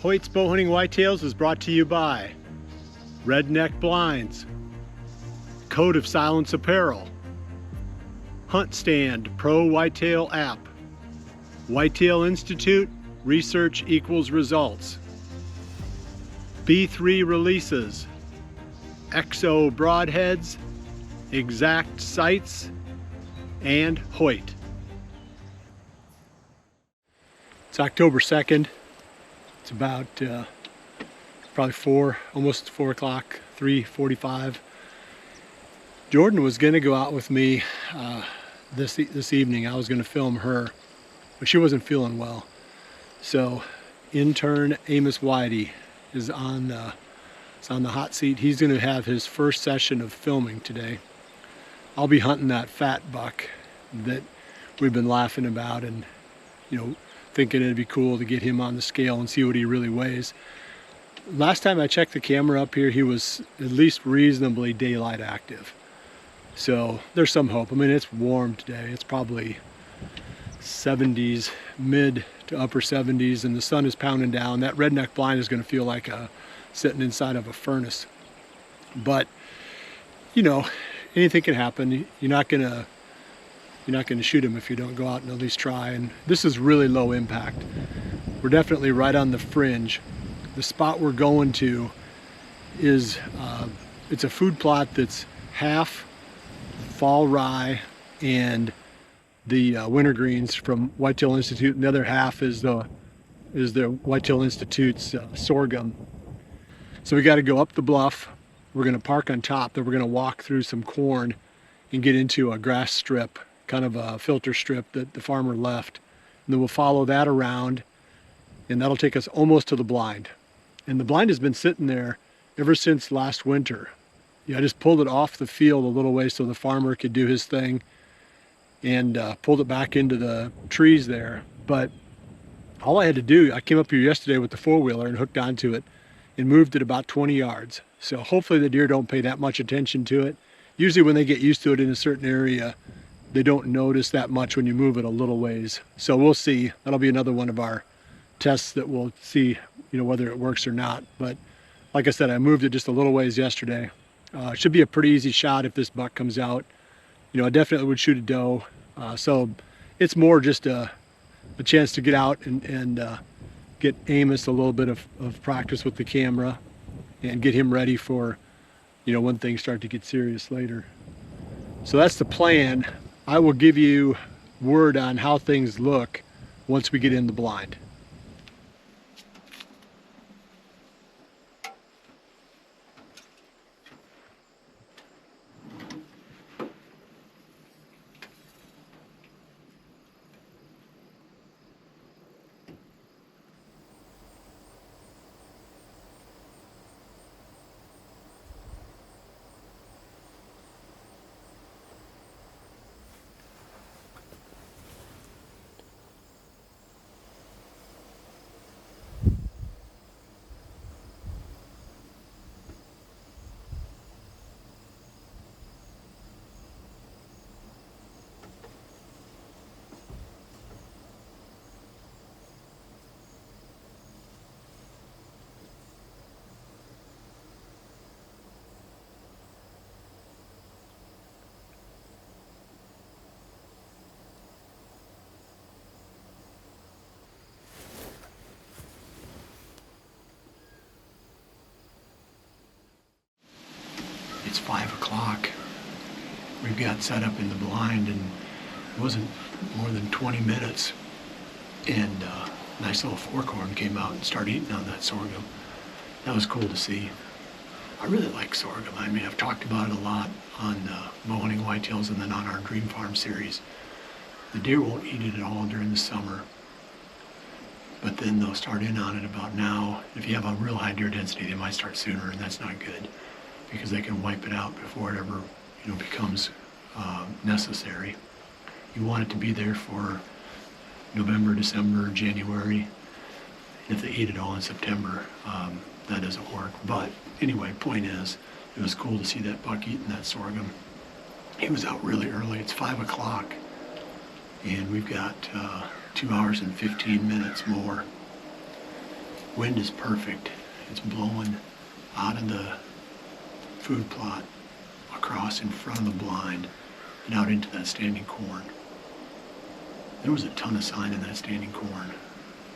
Hoyt's Bowhunting Whitetails is brought to you by Redneck Blinds, Code of Silence Apparel, Hunt Stand Pro Whitetail App, Whitetail Institute, Research Equals Results, B3 Releases, XO Broadheads, Exact Sights, and Hoyt. It's October 2nd. It's about probably almost 4 o'clock, 3:45. Jordan was going to go out with me this evening. I was going to film her, but she wasn't feeling well. So intern Amos Whitey is on the hot seat. He's going to have his first session of filming today. I'll be hunting that fat buck that we've been laughing about, and thinking it'd be cool to get him on the scale and see what he really weighs. Last time I checked the camera up here, he was at least reasonably daylight active. So there's some hope. I mean, it's warm today. It's probably 70s, mid to upper 70s, and the sun is pounding down. That redneck blind is going to feel like sitting inside of a furnace. But, anything can happen. You're not going to shoot him if you don't go out and at least try. And this is really low impact. We're definitely right on the fringe. The spot we're going to is, it's a food plot that's half fall rye and the wintergreens from Whitetail Institute, and the other half is the Whitetail Institute's sorghum. So we got to go up the bluff. We're going to park on top, then we're going to walk through some corn and get into a grass strip, kind of a filter strip that the farmer left. And then we'll follow that around, and that'll take us almost to the blind. And the blind has been sitting there ever since last winter. I just pulled it off the field a little way so the farmer could do his thing, and pulled it back into the trees there. But all I had to do, I came up here yesterday with the four-wheeler and hooked onto it and moved it about 20 yards. So hopefully the deer don't pay that much attention to it. Usually when they get used to it in a certain area, they don't notice that much when you move it a little ways. So we'll see. That'll be another one of our tests that we'll see, whether it works or not. But like I said, I moved it just a little ways yesterday. It should be a pretty easy shot if this buck comes out. I definitely would shoot a doe. So it's more just a chance to get out and get Amos a little bit of practice with the camera and get him ready for, when things start to get serious later. So that's the plan. I will give you word on how things look once we get in the blind. It's 5 o'clock. We've got set up in the blind, and it wasn't more than 20 minutes. And a nice little forkhorn came out and started eating on that sorghum. That was cool to see. I really like sorghum. I mean, I've talked about it a lot on Bowhunting Whitetails and then on our Dream Farm series. The deer won't eat it at all during the summer, but then they'll start in on it about now. If you have a real high deer density, they might start sooner, and that's not good, because they can wipe it out before it ever becomes necessary. You want it to be there for November, December, January. If they eat it all in September, that doesn't work. But anyway, point is, it was cool to see that buck eating that sorghum. He was out really early. It's 5 o'clock, and we've got 2 hours and 15 minutes more. Wind is perfect. It's blowing out of the food plot across in front of the blind and out into that standing corn. There was a ton of sign in that standing corn.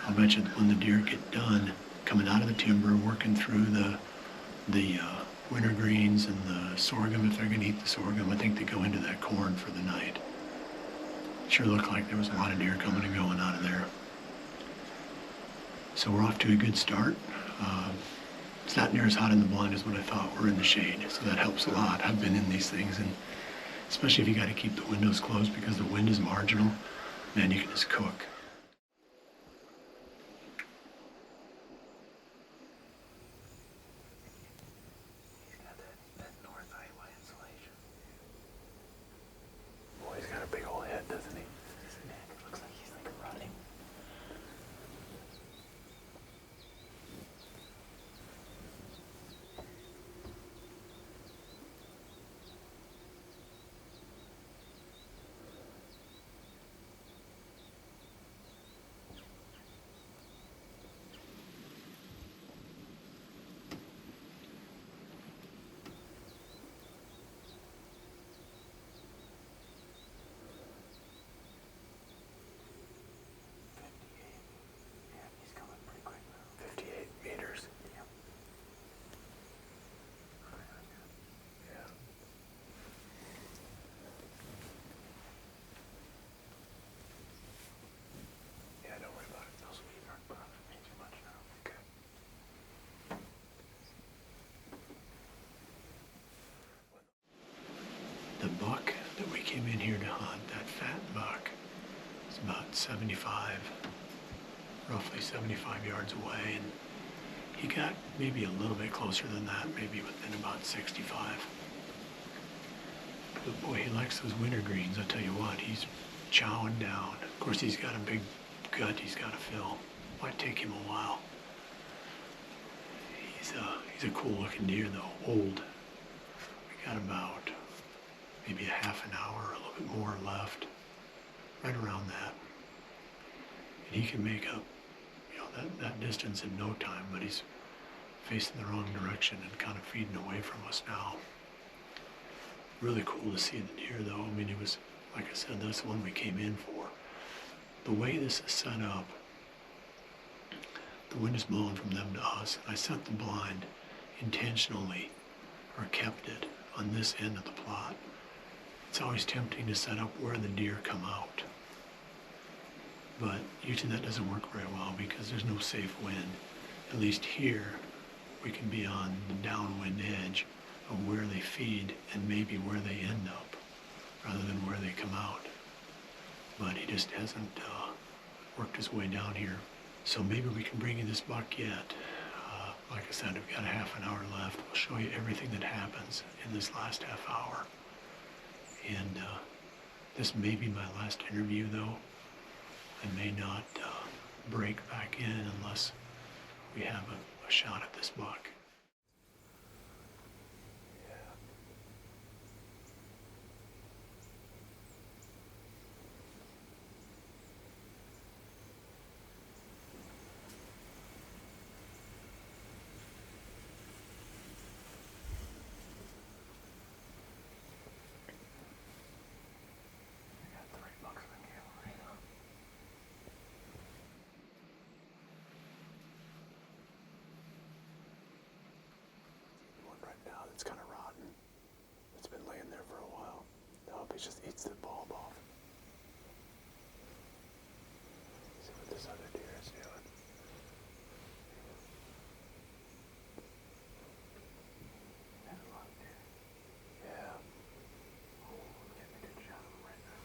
I'll bet you when the deer get done coming out of the timber, working through the winter greens and the sorghum, if they're going to eat the sorghum, I think they go into that corn for the night. Sure looked like there was a lot of deer coming and going out of there. So we're off to a good start. It's not near as hot in the blind as what I thought. We're in the shade, so that helps a lot. I've been in these things, and especially if you got to keep the windows closed because the wind is marginal, man, you can just cook. He's got that north highway insulation. Boy, he's got a big old head, doesn't he? His neck looks like he's like running. The buck that we came in here to hunt, that fat buck, is about roughly 75 yards away, and he got maybe a little bit closer than that, maybe within about 65. But boy, he likes those winter greens. I tell you what, he's chowing down. Of course, he's got a big gut he's got to fill. Might take him a while. He's a cool looking deer though, old. We got about maybe a half an hour, or a little bit more left, right around that. And he can make up, that distance in no time, but he's facing the wrong direction and kind of feeding away from us now. Really cool to see the deer though. I mean, it was, like I said, that's the one we came in for. The way this is set up, the wind is blowing from them to us, and I set the blind intentionally, or kept it on this end of the plot. It's always tempting to set up where the deer come out. But usually that doesn't work very well because there's no safe wind. At least here, we can be on the downwind edge of where they feed and maybe where they end up, rather than where they come out. But he just hasn't worked his way down here. So maybe we can bring you this buck yet. Like I said, we've got a half an hour left. We'll show you everything that happens in this last half hour. And this may be my last interview though. I may not break back in unless we have a shot at this buck. It's kind of rotten. It's been laying there for a while. I hope it just eats the bulb off. See what this other deer is doing. There's a lot of deer. Yeah. Oh, I'm getting a good shot of him right now.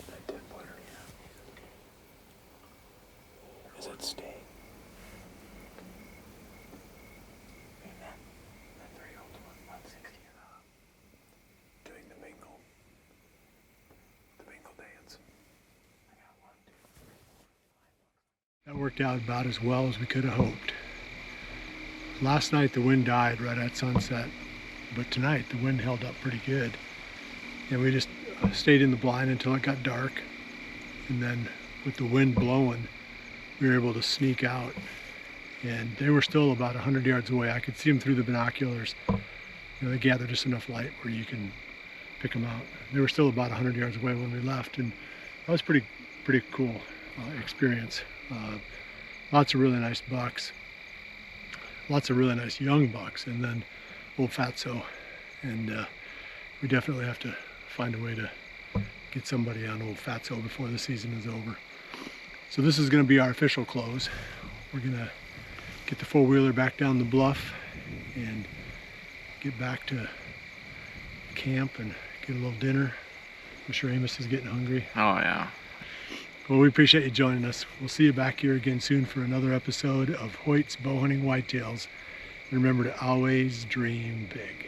That 10-pointer. Yeah, he's okay. Is it staying? That worked out about as well as we could have hoped. Last night the wind died right at sunset, but tonight the wind held up pretty good. And we just stayed in the blind until it got dark. And then with the wind blowing, we were able to sneak out, and they were still about 100 yards away. I could see them through the binoculars. You know, they gather just enough light where you can pick them out. They were still about 100 yards away when we left, and that was pretty cool experience. Lots of really nice bucks, lots of really nice young bucks, and then old fatso. And we definitely have to find a way to get somebody on old fatso before the season is over. So this is going to be our official close. We're going to get the four-wheeler back down the bluff and get back to camp and get a little dinner. I'm sure Amos is getting hungry. Oh yeah. Well, we appreciate you joining us. We'll see you back here again soon for another episode of Hoyt's Bowhunting Whitetails. And remember to always dream big.